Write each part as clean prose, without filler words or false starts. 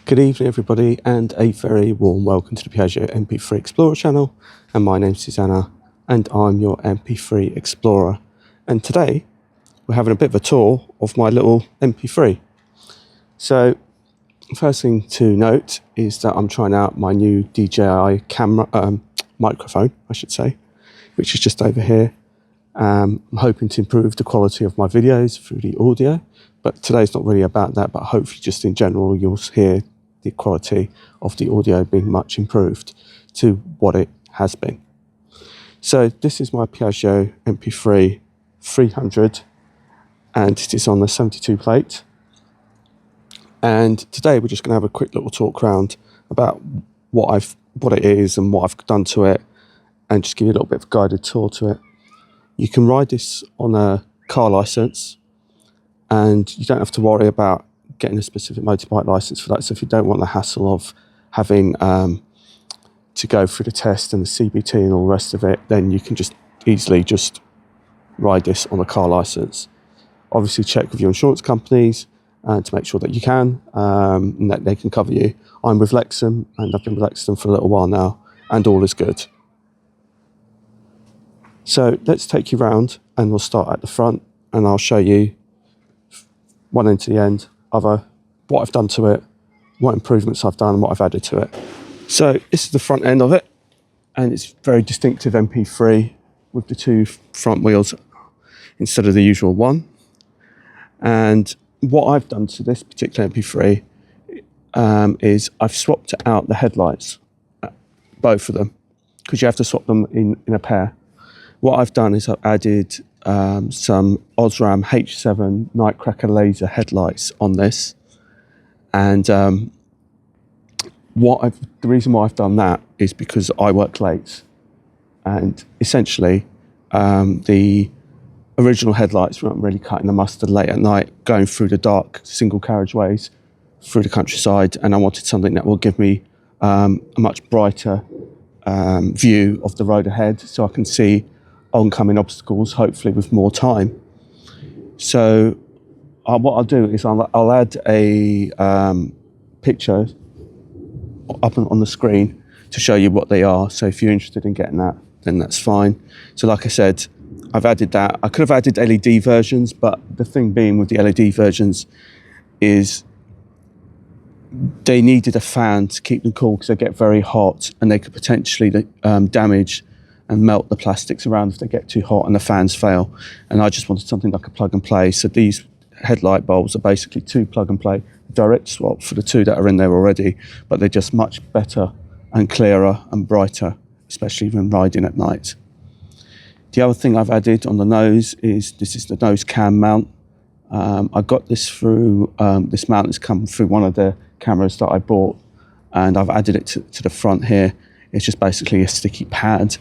Good evening everybody, and a very warm welcome to the Piaggio MP3 Explorer channel. And my name's Susanna and I'm your MP3 Explorer, and today we're having a bit of a tour of my little MP3. So first thing to note is that I'm trying out my new DJI camera microphone, I should say, which is just over here. I'm hoping to improve the quality of my videos through the audio, but today's not really about that, but hopefully just in general you'll hear the quality of the audio being much improved to what it has been. So this is my Piaggio MP3 300 and it is on the 72 plate. And today we're just going to have a quick little talk round about what it is and what I've done to it, and just give you a little bit of a guided tour to it. You can ride this on a car license and you don't have to worry about getting a specific motorbike license for that. So if you don't want the hassle of having to go through the test and the CBT and all the rest of it, then you can just easily just ride this on a car license. Obviously check with your insurance companies to make sure that you can and that they can cover you. I'm with Lexham and I've been with Lexham for a little while now, and all is good. So let's take you round and we'll start at the front and I'll show you one end to the end of what I've done to it, what improvements I've done and what I've added to it. So this is the front end of it, and it's very distinctive MP3 with the two front wheels instead of the usual one. And what I've done to this particular MP3 is I've swapped out the headlights, both of them, because you have to swap them in a pair. What I've done is I've added some Osram H7 Nightcracker laser headlights on this, and the reason why I've done that is because I work late, and essentially the original headlights weren't really cutting the mustard late at night, going through the dark single carriageways through the countryside, and I wanted something that will give me a much brighter view of the road ahead, so I can see oncoming obstacles, hopefully with more time. So what I'll do is I'll add a picture up on the screen to show you what they are. So if you're interested in getting that, then that's fine. So like I said, I've added that. I could have added LED versions, but the thing being with the LED versions is they needed a fan to keep them cool because they get very hot and they could potentially damage and melt the plastics around if they get too hot and the fans fail. And I just wanted something like a plug and play. So these headlight bulbs are basically two plug and play, direct swap for the two that are in there already, but they're just much better and clearer and brighter, especially when riding at night. The other thing I've added on the nose is this is the nose cam mount. I got this through, this mount has come through one of the cameras that I bought, and I've added it to the front here. It's just basically a sticky pad.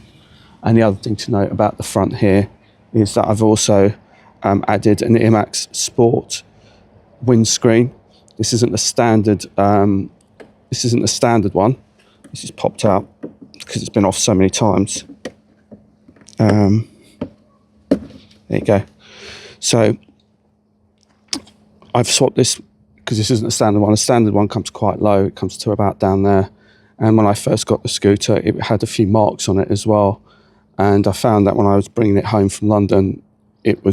And the other thing to note about the front here is that I've also added an IMAX Sport windscreen. This isn't the standard. This isn't the standard one. This is popped out because it's been off so many times. There you go. So I've swapped this because this isn't a standard one. A standard one comes quite low. It comes to about down there. And when I first got the scooter, it had a few marks on it as well. And I found that when I was bringing it home from London, the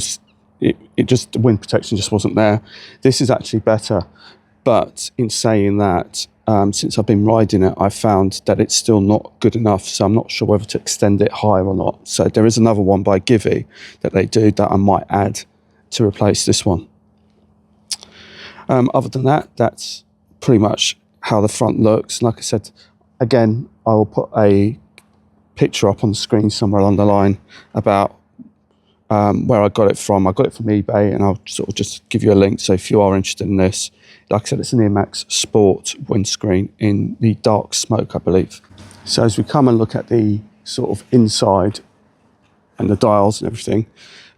wind protection just wasn't there. This is actually better. But in saying that, since I've been riding it, I found that it's still not good enough. So I'm not sure whether to extend it higher or not. So there is another one by Givey that they do that I might add to replace this one. Other than that, that's pretty much how the front looks. Like I said, again, I will put a picture up on the screen somewhere along the line about where I got it from. I got it from eBay, and I'll sort of just give you a link. So if you are interested in this, like I said, it's an IMAX Sport windscreen in the dark smoke, I believe. So as we come and look at the sort of inside and the dials and everything,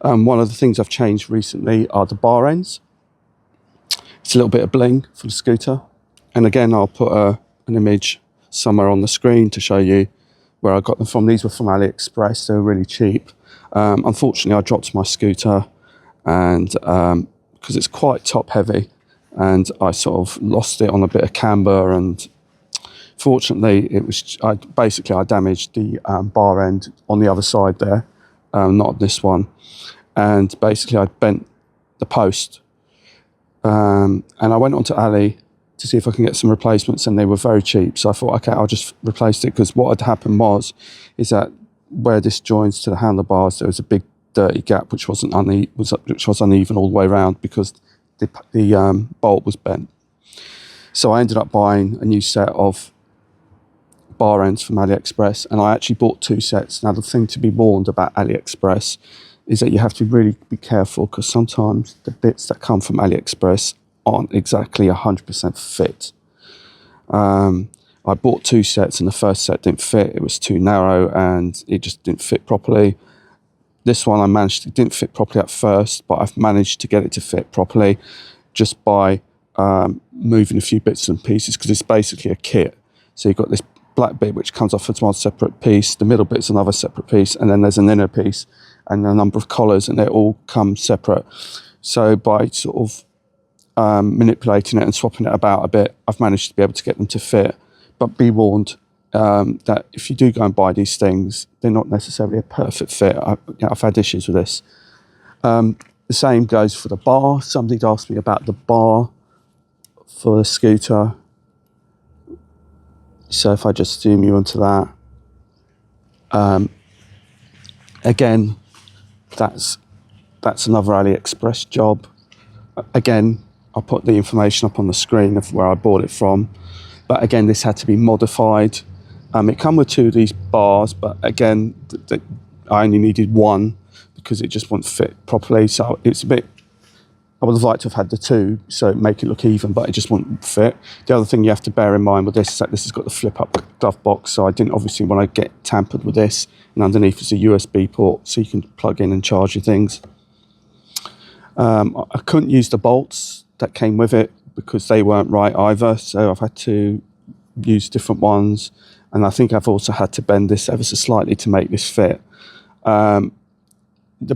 one of the things I've changed recently are the bar ends. It's a little bit of bling for the scooter. And again, I'll put an image somewhere on the screen to show you where I got them from. These were from AliExpress. They were really cheap. Unfortunately, I dropped my scooter, and because it's quite top heavy, and I sort of lost it on a bit of camber, and fortunately I damaged the bar end on the other side there, not this one, and basically I bent the post, and I went onto Ali to see if I can get some replacements, and they were very cheap. So I thought, okay, I'll just replace it, because what had happened is that where this joins to the handlebars, there was a big dirty gap which was uneven all the way around because the bolt was bent. So I ended up buying a new set of bar ends from AliExpress, and I actually bought 2 sets. Now, the thing to be warned about AliExpress is that you have to really be careful, because sometimes the bits that come from AliExpress aren't exactly 100% fit. I bought 2 sets, and the first set didn't fit. It was too narrow and it just didn't fit properly. This one it didn't fit properly at first, but I've managed to get it to fit properly just by moving a few bits and pieces, because it's basically a kit. So you've got this black bit which comes off as one separate piece, the middle bit's another separate piece, and then there's an inner piece and a number of collars, and they all come separate. So by sort of manipulating it and swapping it about a bit, I've managed to be able to get them to fit. But be warned that if you do go and buy these things, they're not necessarily a perfect fit. I've had issues with this. The same goes for the bar. Somebody asked me about the bar for the scooter. So if I just zoom you onto that, again, that's another AliExpress job. Again, I'll put the information up on the screen of where I bought it from. But again, this had to be modified. It came with 2 of these bars, but again, I only needed 1 because it just wouldn't fit properly. So it's a bit, I would have liked to have had the 2, so it'd make it look even, but it just wouldn't fit. The other thing you have to bear in mind with this is that this has got the flip-up glove box, so I didn't obviously want to get tampered with this. And underneath is a USB port, so you can plug in and charge your things. I couldn't use the bolts that came with it because they weren't right either, so I've had to use different ones, and I think I've also had to bend this ever so slightly to make this fit. The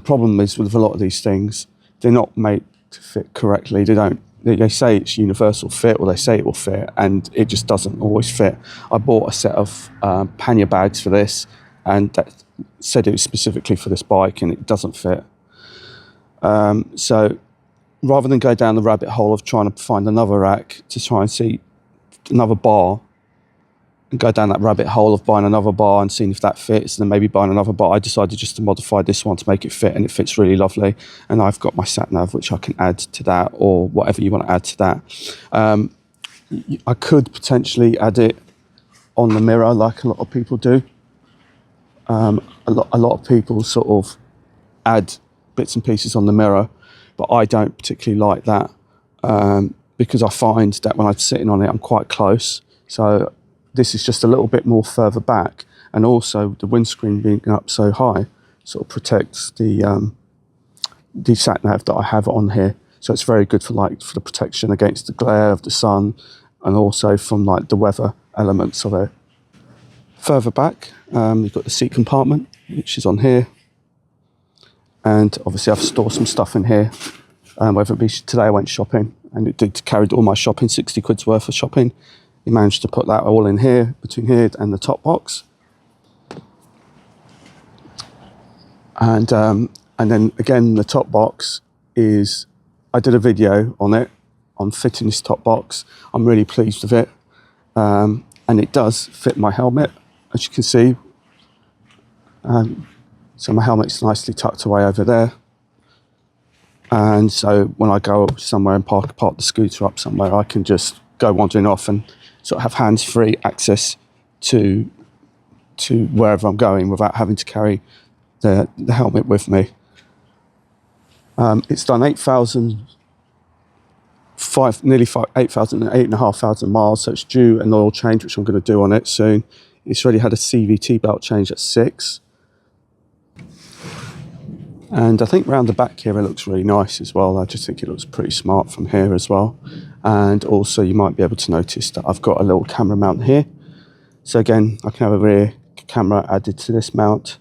problem is with a lot of these things, they're not made to fit correctly. They say it's universal fit, or they say it will fit, and it just doesn't always fit. I bought a set of pannier bags for this, and that said it was specifically for this bike, and it doesn't fit. So rather than go down the rabbit hole of trying to find another rack to try and see another bar, and go down that rabbit hole of buying another bar and seeing if that fits, and then maybe buying another bar, I decided just to modify this one to make it fit, and it fits really lovely. And I've got my sat nav, which I can add to that, or whatever you want to add to that. I could potentially add it on the mirror like a lot of people do. A lot of people sort of add bits and pieces on the mirror, but I don't particularly like that, because I find that when I'm sitting on it, I'm quite close. So this is just a little bit more further back, and also the windscreen being up so high sort of protects the sat nav that I have on here. So it's very good for the protection against the glare of the sun, and also from like the weather elements of it. Further back, you've got the seat compartment, which is on here. And obviously I've stored some stuff in here, whether it be today I went shopping, and it did carry all my shopping, 60 quid's worth of shopping. He managed to put that all in here, between here and the top box. And then again, the top box is, I did a video on it, on fitting this top box. I'm really pleased with it. And it does fit my helmet, as you can see. So my helmet's nicely tucked away over there. And so when I go somewhere and park the scooter up somewhere, I can just go wandering off and sort of have hands-free access to wherever I'm going without having to carry the helmet with me. It's done 8,500 miles, so it's due an oil change, which I'm going to do on it soon. It's already had a CVT belt change at 6. And I think round the back here it looks really nice as well. I just think it looks pretty smart from here as well. And also you might be able to notice that I've got a little camera mount here. So again, I can have a rear camera added to this mount.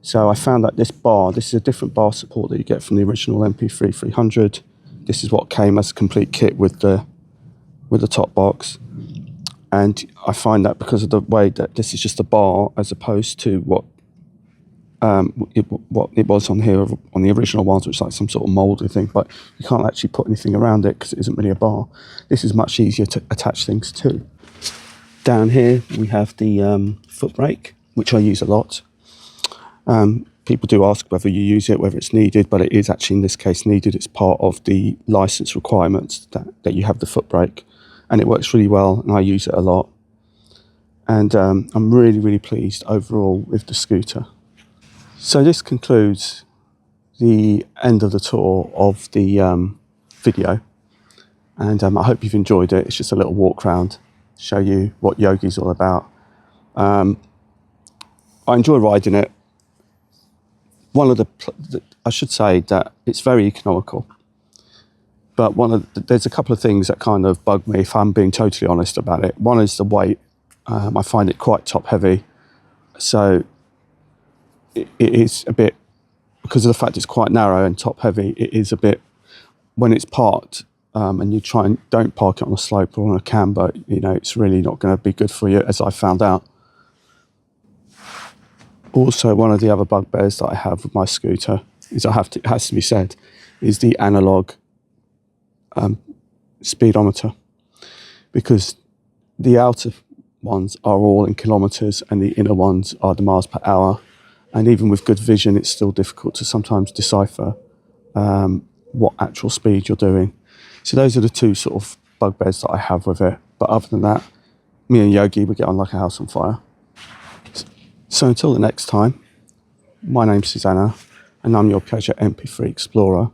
So I found that this is a different bar support that you get from the original MP3 300. This is what came as a complete kit with the top box. And I find that because of the way that this is just a bar as opposed to what it was on here on the original ones, which is like some sort of mouldy thing, but you can't actually put anything around it because it isn't really a bar. This is much easier to attach things to. Down here we have the foot brake, which I use a lot. People do ask whether you use it, whether it's needed, but it is actually in this case needed. It's part of the license requirements that you have the foot brake, and it works really well, and I use it a lot. And I'm really, really pleased overall with the scooter. So this concludes the end of the tour of the video, and I hope you've enjoyed it. It's just a little walk around, show you what Yogi's all about. I enjoy riding it. I should say that it's very economical, but there's a couple of things that kind of bug me, if I'm being totally honest about it. One is the weight. I find it quite top heavy, so it is a bit, because of the fact it's quite narrow and top heavy, it is a bit, when it's parked and you try and don't park it on a slope or on a camber, it's really not going to be good for you, as I found out. Also, one of the other bugbears that I have with my scooter is, it has to be said, is the analog speedometer, because the outer ones are all in kilometres and the inner ones are the miles per hour. And even with good vision, it's still difficult to sometimes decipher what actual speed you're doing. So those are the two sort of bugbears that I have with it. But other than that, me and Yogi, we get on like a house on fire. So until the next time, my name's Susanna, and I'm your Piaggio MP3 Explorer.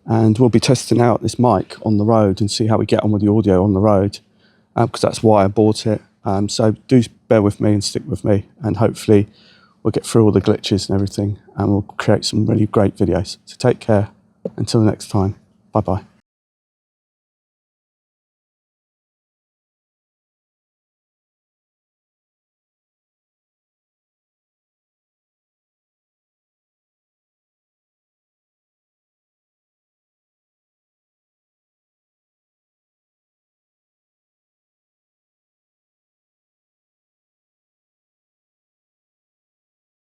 And we'll be testing out this mic on the road and see how we get on with the audio on the road, because that's why I bought it. So do bear with me and stick with me, and hopefully we'll get through all the glitches and everything, and we'll create some really great videos. So take care. Until next time. Bye-bye.